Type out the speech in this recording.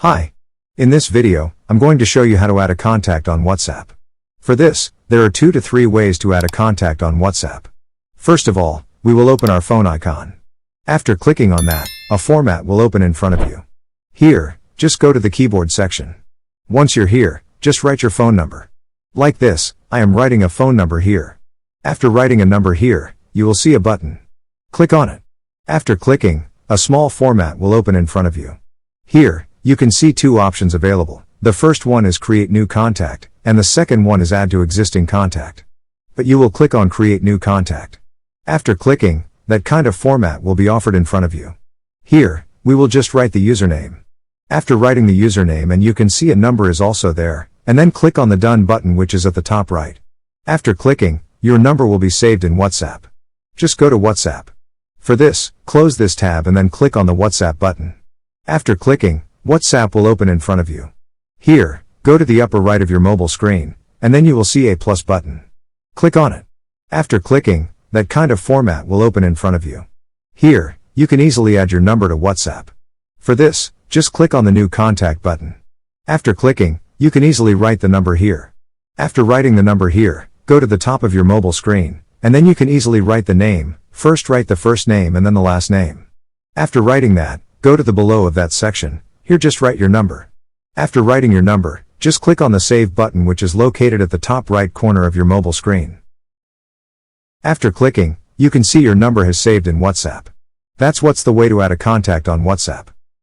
Hi. In this video, I'm going to show you how to add a contact on WhatsApp. For this, there are 2 to 3 ways to add a contact on WhatsApp. First of all, we will open our phone icon. After clicking on that, a format will open in front of you. Here, just go to the keyboard section. Once you're here, just write your phone number. Like this, I am writing a phone number here. After writing a number here, you will see a button. Click on it. After clicking, a small format will open in front of you. Here, you can see 2 options available. The first one is Create New Contact, and the second one is Add to Existing Contact. But you will click on Create New Contact. After clicking, that kind of format will be offered in front of you. Here, we will just write the username. After writing the username, and you can see a number is also there, and then click on the Done button, which is at the top right. After clicking, your number will be saved in WhatsApp. Just go to WhatsApp. For this, close this tab and then click on the WhatsApp button. After clicking, WhatsApp will open in front of you. Here, go to the upper right of your mobile screen, and then you will see a plus button. Click on it. After clicking, that kind of format will open in front of you. Here, you can easily add your number to WhatsApp. For this, just click on the New Contact button. After clicking, you can easily write the number here. After writing the number here, go to the top of your mobile screen, and then you can easily write the name. First write the first name and then the last name. After writing that, go to the below of that section. Here just write your number. After writing your number, just click on the Save button, which is located at the top right corner of your mobile screen. After clicking, you can see your number has saved in WhatsApp. That's the way to add a contact on WhatsApp.